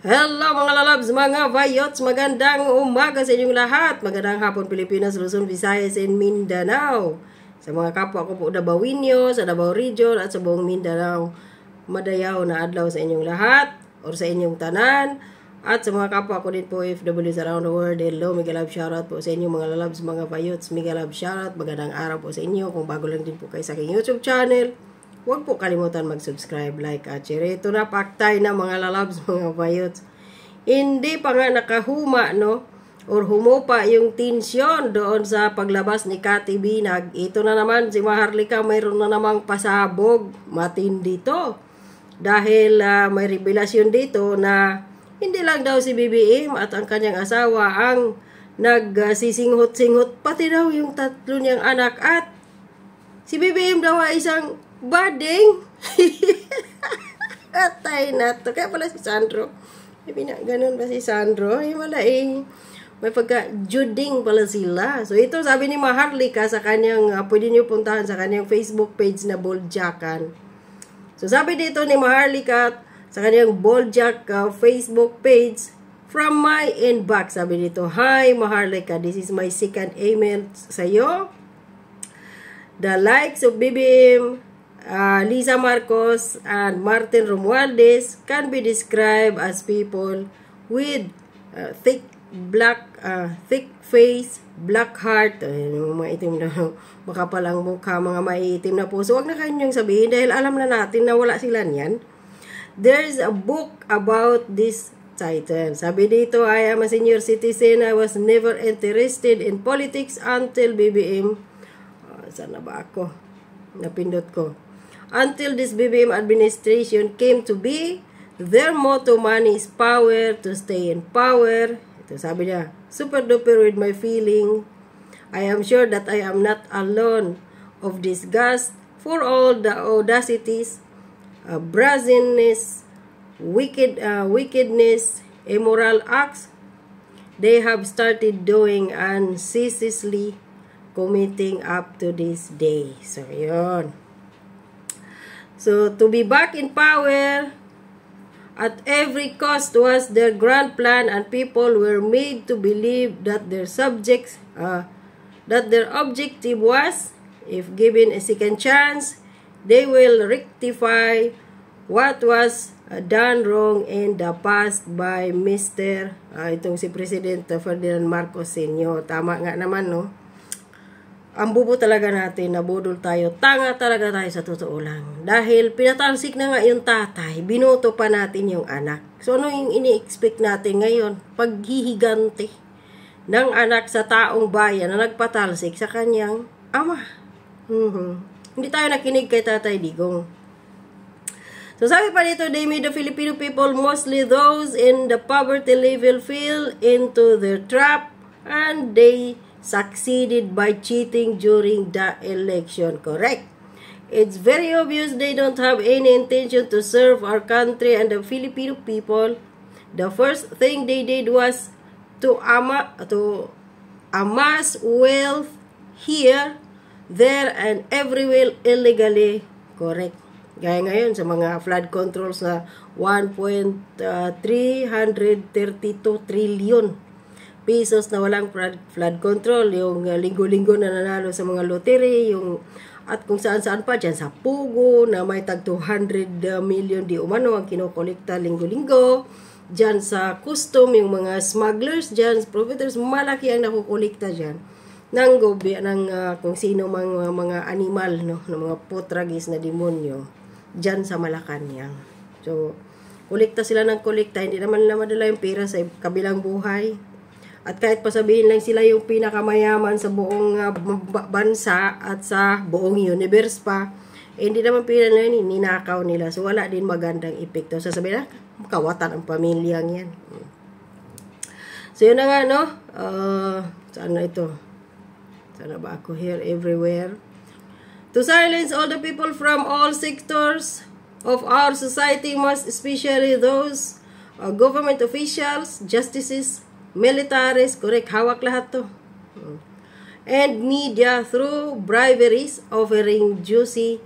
Hello mga lalabs, mga vayots, magandang umaga sa inyong lahat. Magandang hapon Pilipinas, Luzon, Visayas, and Mindanao. Sa mga kapwa ko po Dabawinyo, sa Davao Region at sa buong Mindanao, madayaw na adlaw sa inyong lahat or sa inyong tanan. At sa mga kapwa ko din po FWs around the world, hello, mega love shoutout po sa inyo mga lalabs, mga vayots, mega love shoutout. Magandang araw po sa inyo. Kung bago lang din po kayo sa aking YouTube channel, huwag po kalimutan mag-subscribe, like, at share. Ito na, paktay na mga lalabs, mga vayots. Hindi pa nga nakahuma, no? Or humupa yung tensyon doon sa paglabas ni Kati Binag. Ito na naman, si Maharlika, mayroon na namang pasabog. Matindi to. Dahil may revelasyon dito na hindi lang daw si BBM at ang kanyang asawa ang nagsisinghot-singhot. Pati daw yung tatlo niyang anak at si BBM daw ay isang bading. Atay na to. Kaya pala si Sandro. Ganun ba si Sandro? May pagka-juding pala sila. So ito sabi ni Maharlika sa kanyang, pwede niyo puntahan sa kanyang Facebook page na Boldjakan. So sabi dito ni Maharlika sa kanyang Boldjak Facebook page, from my inbox, sabi dito, hi Maharlika, this is my second email sa'yo. The likes of BBM, Lisa Marcos, and Martin Romualdez can be described as people with thick face, black heart, mga itim na makapal ang mukha, mga maiitim na puso. Huwag na kanyang sabihin dahil alam na natin na wala sila niyan. There's a book about this title. Sabi dito, I am a senior citizen. I was never interested in politics until BBM. Sana ba ako? Napindot ko. Until this BBM administration came to be, their motto, money is power, to stay in power. Ito sabi niya, super duper with my feeling. I am sure that I am not alone of disgust for all the audacities, brazenness, wickedness, immoral acts they have started doing unceasingly committing up to this day. So, yun. So, to be back in power at every cost was their grand plan, and people were made to believe that their objective was, if given a second chance, they will rectify what was done wrong in the past by Mr. Itong si President Ferdinand Marcos Sr. Tama nga naman, no? Ang bubo talaga natin, nabudol tayo. Tanga talaga tayo sa totoo lang. Dahil pinatalsik na nga yung tatay, binoto pa natin yung anak. So ano yung ini-expect natin ngayon? Paghihigante ng anak sa taong bayan na nagpatalsik sa kanyang ama. Hindi tayo nakinig kay Tatay Digong. So sabi pa dito, they made the Filipino people, mostly those in the poverty level, fell into their trap, and they succeeded by cheating during the election. Correct. It's very obvious they don't have any intention to serve our country and the Filipino people. The first thing they did was to amass wealth here, there, and everywhere illegally. Correct. Gaya ngayon sa mga flood controls na 1.332 trillion pesos na walang flood control, yung linggo-linggo na nanalo sa mga lottery, yung at kung saan-saan pa dyan sa Pugo na may tag 200 million di umano ang kinokolekta linggo-linggo, dyan sa custom, yung mga smugglers dyan, profiteers, malaki ang nakukolekta dyan ng kung sino mga animal, no, ng mga potragis na demonyo dyan sa Malacanang. So, kolekta sila ng kolekta, hindi naman nila madala yung pera sa kabilang buhay. At kahit pasabihin lang sila yung pinakamayaman sa buong bansa at sa buong universe pa, hindi naman pera na yun, ninakaw nila. So, wala din magandang epekto. Sasabihin na, kawatan ang pamilyang yan. So, yun na nga, no? Saan na ito? Sana ba ako here, everywhere? To silence all the people from all sectors of our society, most especially those government officials, justices, militaries, correct, hawak lahat to. And media through briberies, offering juicy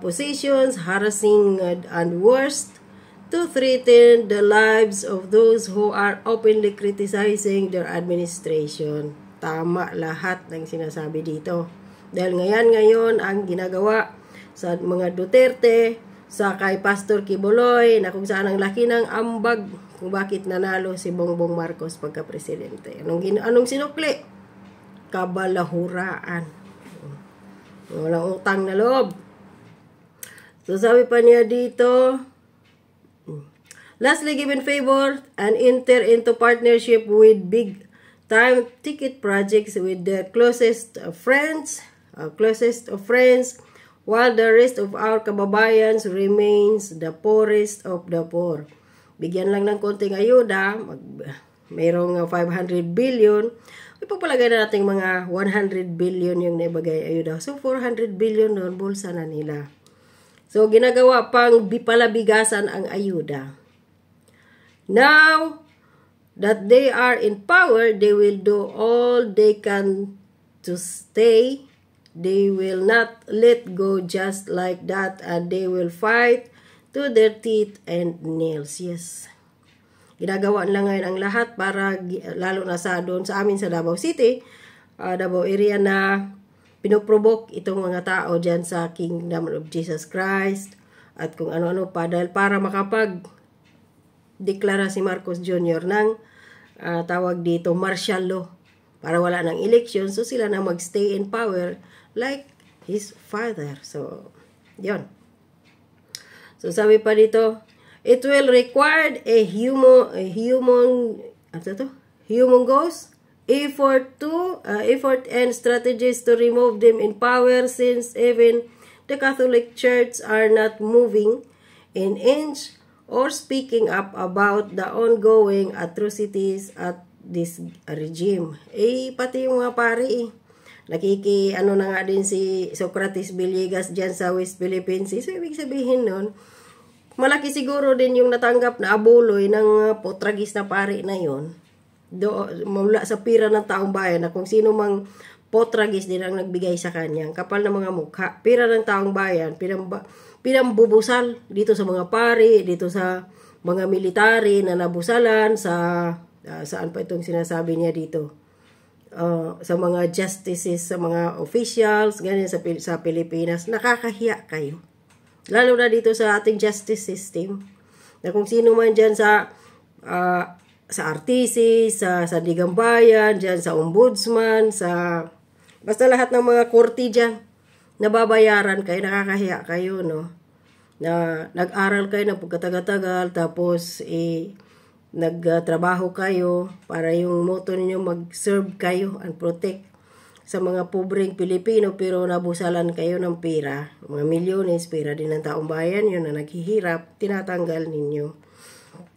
positions, harassing and worst, to threaten the lives of those who are openly criticizing their administration. Tama lahat ng sinasabi dito. Dahil ngayon ang ginagawa sa mga Duterte, sa kay Pastor Kibuloy, na kung saan ang laki ng ambag kung bakit nanalo si Bongbong Marcos pagka-presidente. Anong sinukli? Kabalahuraan. Walang utang na loob. So sabi pa niya dito, lastly, give in favor and enter into partnership with big-time ticket projects with the closest of friends, while the rest of our kababayans remains the poorest of the poor. Bigyan lang ng konting ayuda, mayroong 500 billion, ipapalagay na natin mga 100 billion yung naibagay ayuda. So, 400 billion doon, bulsa na nila. So, ginagawa pang palabigasan ang ayuda. Now that they are in power, they will do all they can to stay. They will not let go just like that, and they will fight to their teeth and nails. Yes. Ginagawa lang ngayon ang lahat para, lalo na sa doon sa amin sa Davao City, Davao area, na pinoprovoke itong mga tao dyan sa Kingdom of Jesus Christ at kung ano-ano pa, dahil para makapag-deklara si Marcos Jr. ng tawag dito martial law para wala ng election, so sila na magstay in power like his father. So, yon. So, sabi pa dito, it will require a humongous effort and strategies to remove them in power, since even the Catholic Church are not moving an inch or speaking up about the ongoing atrocities at this regime. Pati yung mga pari, ano na nga din si Socrates Villegas dyan sa West Philippines. So, ibig sabihin nun, malaki siguro din yung natanggap na abuloy ng potragis na pari na yon. Mula sa pira ng taong bayan, na kung sino mang potragis din ang nagbigay sa kanya. Kapal na mga mukha. Pira ng taong bayan, pinambubusal dito sa mga pari, dito sa mga military na nabusalan, saan pa itong sinasabi niya dito? Sa mga justices, sa mga officials, ganyan sa Pilipinas. Nakakahiya kayo. Lalo na dito sa ating justice system, na kung sino man dyan sa RTC, sa Digambayan, dyan sa Ombudsman, basta lahat ng mga korte dyan, nababayaran kayo, nakakahiya kayo, no? Na nag-aral kayo ng pagkatagal-tagal, tapos nagtrabaho kayo para yung motto ninyo mag-serve kayo and protect sa mga pobreng Pilipino, pero nabusalan kayo ng pera, mga milyones, pera din ng taong bayan yun na naghihirap, tinatanggal ninyo.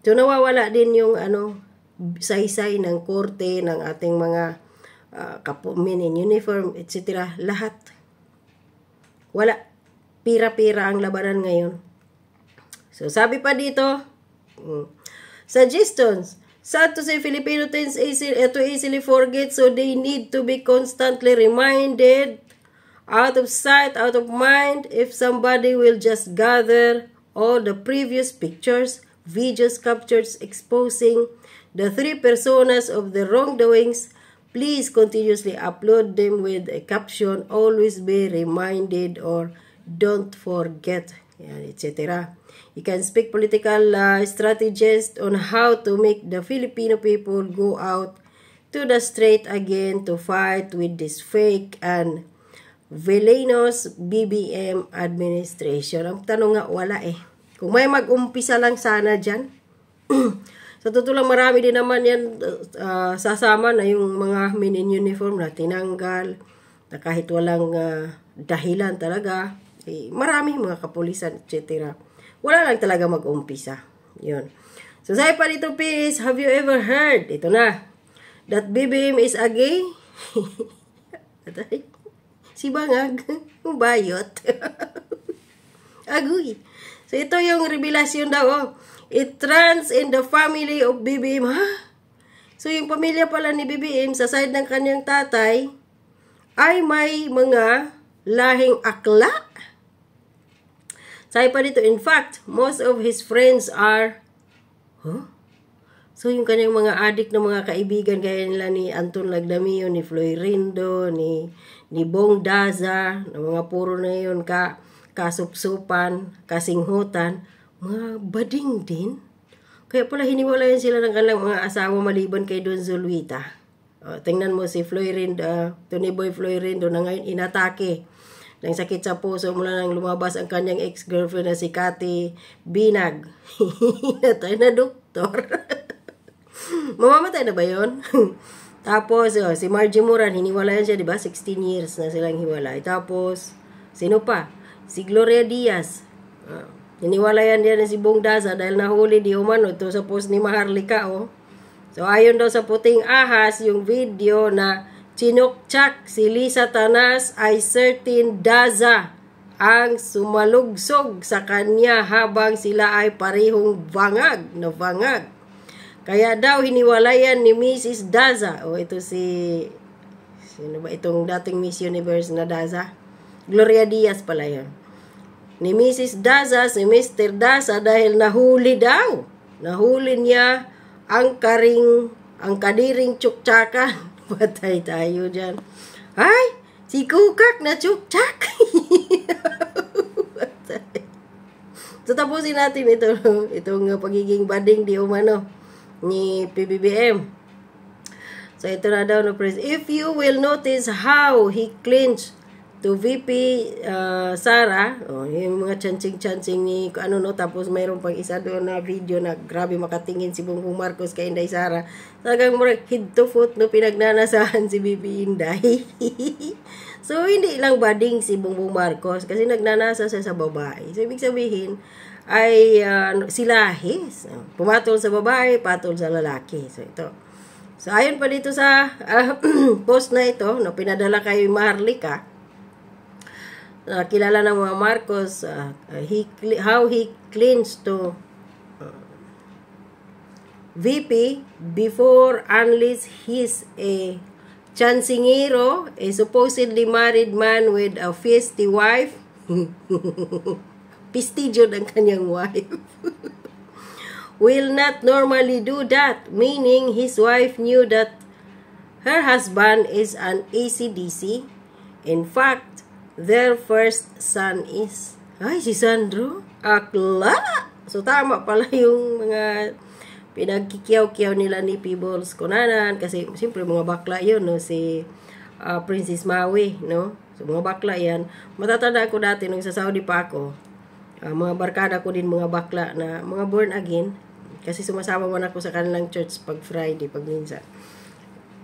So nawawala din yung saysay ng korte, ng ating mga men in uniform, etc. Lahat. Wala. Pira-pira ang labanan ngayon. So sabi pa dito, suggestions. Sad to say, Filipino tends to easily forget, so they need to be constantly reminded, out of sight, out of mind. If somebody will just gather all the previous pictures, videos captured exposing the three personas of the wrongdoings, please continuously upload them with a caption, always be reminded, or don't forget, etc. You can speak political strategies on how to make the Filipino people go out to the street again to fight with this fake and villainous BBM administration. Ang tanong nga, wala eh. Kung may mag-umpisa lang sana dyan, sa totoo lang marami din naman yan sasama na yung mga men in uniform na tinanggal, na kahit walang dahilan talaga, marami mga kapulisan, etc. Wala lang talaga mag-umpisa. Yun. So, sabi pa dito, Peace, have you ever heard, ito na, that BBM is a gay? Si Bangag, bayot. Agoy. So, ito yung revelasyon daw, oh. It runs in the family of BBM. Ha? So, yung pamilya pala ni BBM, sa side ng kanyang tatay, ay may mga lahing akla. Sabi pa dito, in fact, most of his friends are, So, yung kanyang mga adik na mga kaibigan, gaya nila ni Anton Lagdamio, ni Florindo, ni Bong Daza, na mga puro na yun, kasupsupan, kasinghutan, mga bading din. Kaya pala hiniwalayan sila ng kanilang mga asawa maliban kay Don Zuluita. Tingnan mo si Florindo, Tony Boy Florindo na ngayon inatake ng sakit sa puso mula nang lumabas ang kanyang ex-girlfriend na si Cathy Binag. Hinatay na doktor. Mamamatay na ba yun? Tapos, si Margie Moran, hiniwalayan siya, di ba? 16 years na silang hiwalay. Tapos, sino pa? Si Gloria Diaz. Hiniwalayan din si Bong Daza dahil nahuli di umano to sa post ni Maharlika, So, ayon daw sa Puting Ahas, yung video na chinukchak si Lisa Tanas ay certain Daza ang sumalugsog sa kanya habang sila ay parehong bangag. Kaya daw hiniwalayan ni Mrs. Daza. Ito sino ba itong dating Miss Universe na Daza? Gloria Diaz pala yun. Ni Mrs. Daza, si Mr. Daza dahil nahuli daw. Nahuli niya ang kadiring tsuktsakan. Patay tayo dyan. Ay! Si Kukak na tsuktsak! So tapusin natin itong pagiging bading di umano ni PBBM. So ito na daw no press. If you will notice how he clinched to VP Sara, yung mga chancing ni tapos mayroon pang isa doon na video na grabe makatingin si Bongbong Marcos kay Inday Sara. Talagang head to foot no pinagnanasahan si VP Inday. So hindi lang bading si Bongbong Marcos kasi nagnanasa siya sa babae. So ibig sabihin ay silahis. Pumatol sa babae, patol sa lalaki. So ito. So ayon pa dito sa post na ito, no, pinadala kay Maharlika. Kilala ng mga Marcos, how he clinched to VP before unleash his chancingero, a supposedly married man with a feisty wife. Pistigyo ng kanyang wife. Will not normally do that, meaning his wife knew that her husband is an AC/DC. In fact, their first son is, si Sandro, akla! So, tama pala yung mga pinagkikiyaw-kiyaw nila ni Peebles Conanan, kasi siyempre mga bakla yun, no? Si Princess Maui, no? So, mga bakla yan. Matatanda ko dati, nung sa Saudi pa ako, mga barkada ko din mga bakla na mga born again, kasi sumasama man ako sa kanilang church pag Friday, pag minsan.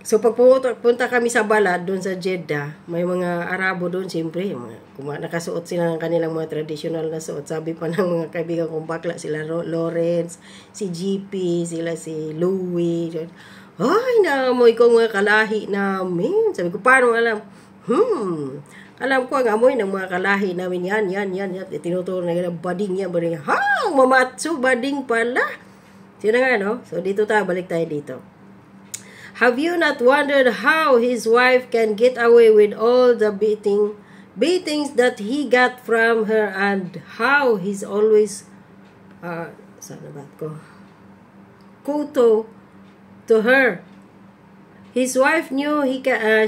So, pag punta kami sa balad, doon sa Jeddah, may mga Arabo doon, siyempre, nakasuot sila ng kanilang mga traditional na suot. Sabi pa ng mga kaibigan kong bakla, sila Lawrence, si GP, sila si Louie. Ay, naamoy ko mga kalahi namin. Sabi ko, paano alam? Alam ko ang amoy ng mga kalahi namin, yan. Tinuturo na yan, bading. Mamatsu, bading pala. Sino nga, no? So, dito balik tayo dito. Have you not wondered how his wife can get away with all the beatings that he got from her and how he's always kuto to her? His wife knew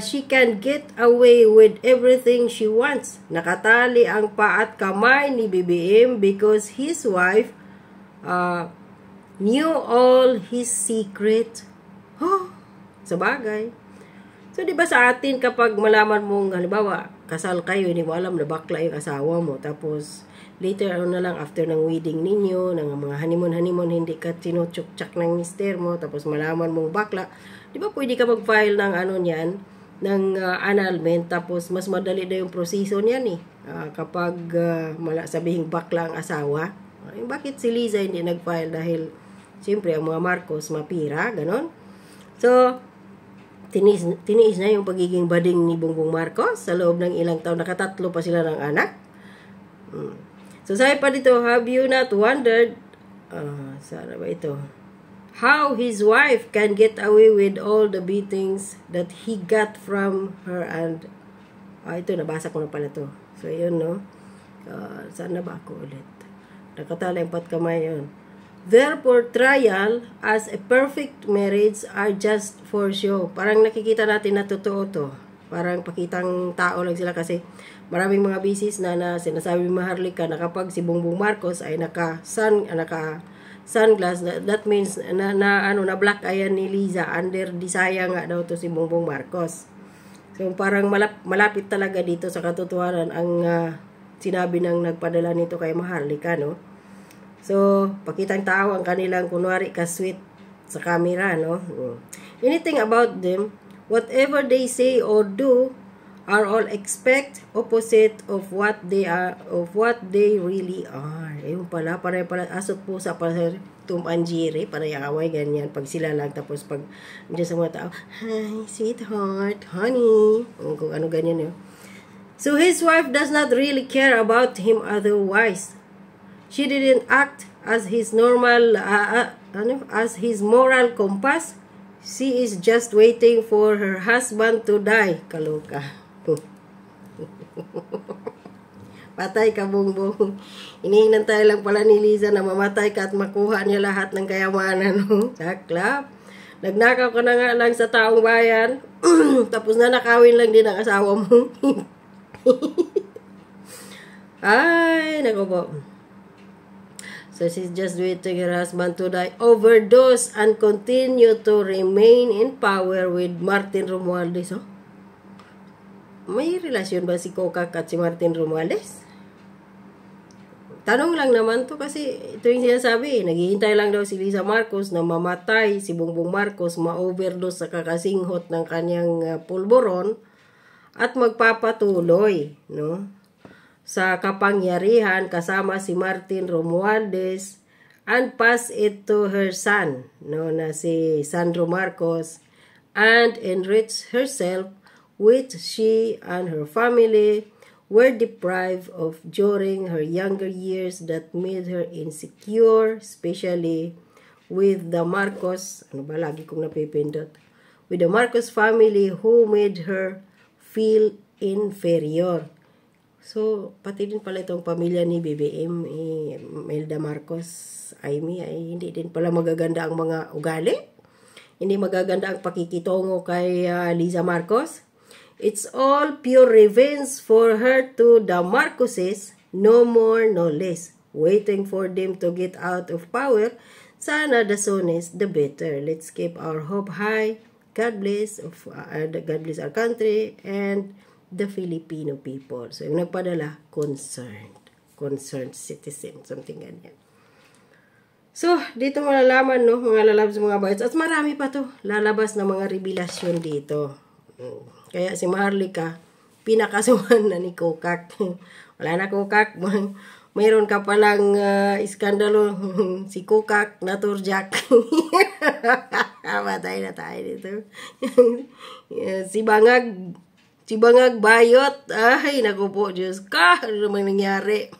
she can get away with everything she wants. Nakatali ang paa at kamay ni BBM because his wife knew all his secret. Sa bagay. So, di ba sa atin kapag malaman mong, halimbawa, kasal kayo, hindi mo alam na bakla yung asawa mo. Tapos, later na lang after ng wedding ninyo, ng mga honeymoon, hindi ka tinutsuk-tsak ng mister mo, tapos malaman mong bakla. Di ba pwede ka mag-file ng ng annulment, tapos mas madali na yung proseso niyan kapag sabihing bakla ang asawa. Bakit si Liza hindi nag-file? Dahil, siyempre, ang mga Marcos mapira, ganon. So, tiniis na yung pagiging bading ni Bongbong Marcos sa loob ng ilang taon. Nakatatlo pa sila ng anak. So, sabi pa dito, have you not wondered, sana ba ito? How his wife can get away with all the beatings that he got from her and, ito, nabasa ko na pala to. So, yun, no? Saan na ba ako ulit? Nakatala yung 4 kamay yun. Their portrayal as a perfect marriage are just for show. Parang nakikita natin na totoo to. Parang pakitang tao lang sila kasi maraming mga bisis na sinasabi ni Maharlika na kapag si Bongbong Marcos ay sunglass, that means na black ayan ni Liza, under disaya nga daw to si Bongbong Marcos. So parang malapit talaga dito sa katotohanan ang sinabi ng nagpadala nito kay Maharlika, no? So, pakitang tao ang kanilang kunwari ka-sweet sa camera, no? Anything about them, whatever they say or do, are all expect opposite of what they really are. Ayun pala, para asot po sa Tom and Jerry, para away ganyan pag sila lang, tapos pag nandiyan sa mga tao, hi, sweetheart, honey, kung ano ganyan yun. So his wife does not really care about him otherwise. She didn't act as his normal, as his moral compass. She is just waiting for her husband to die. Kaloka. Patay ka, Bongbong. Iniinantay lang pala ni Liza na mamatay ka at makuha niya lahat ng kayamanan. Saklap. Nagnakaw ka na nga lang sa taong bayan. Tapos na nakawin lang din ang asawa mo. Ay, nako po. So she's just waiting her husband to die, overdose, and continue to remain in power with Martin Romualdez. Oh? May relasyon ba si Kokak at si Martin Romualdez? Tanong lang naman to kasi ito yung sinasabi. Naghihintay lang daw si Liza Marcos na mamatay si Bongbong Marcos, ma-overdose sa kakasinghot ng kanyang pulboron at magpapatuloy, no? Sa kapangyarihan kasama si Martin Romualdez and pass it to her son, no, na si Sandro Marcos, and enrich herself, which she and her family were deprived of during her younger years, that made her insecure, especially with the Marcos, ano ba lagi kong napipindot, with the Marcos family who made her feel inferior. So, pati din pala itong pamilya ni BBM, Melda Marcos, Amy, ay hindi din pala magaganda ang mga ugali. Hindi magaganda ang pakikitungo kay Liza Marcos. It's all pure revenge for her to the Marcoses, no more, no less. Waiting for them to get out of power. Sana the soonest, the better. Let's keep our hope high. God bless our country and the Filipino people. So, yung nagpadala, concerned citizen, something ganyan. So, dito malalaman, no, mga lalabas, mga bites. At marami pa to, lalabas na mga revelasyon dito. Kaya si Maharlika, pinakasuhan na ni Kokak. Wala na Kokak, mayroon ka palang iskandalo, si Kokak, naturjak. Matay na tayo dito. Si Bangag Bayot. Ay, naku po, Diyos ka. Ano namang nangyari?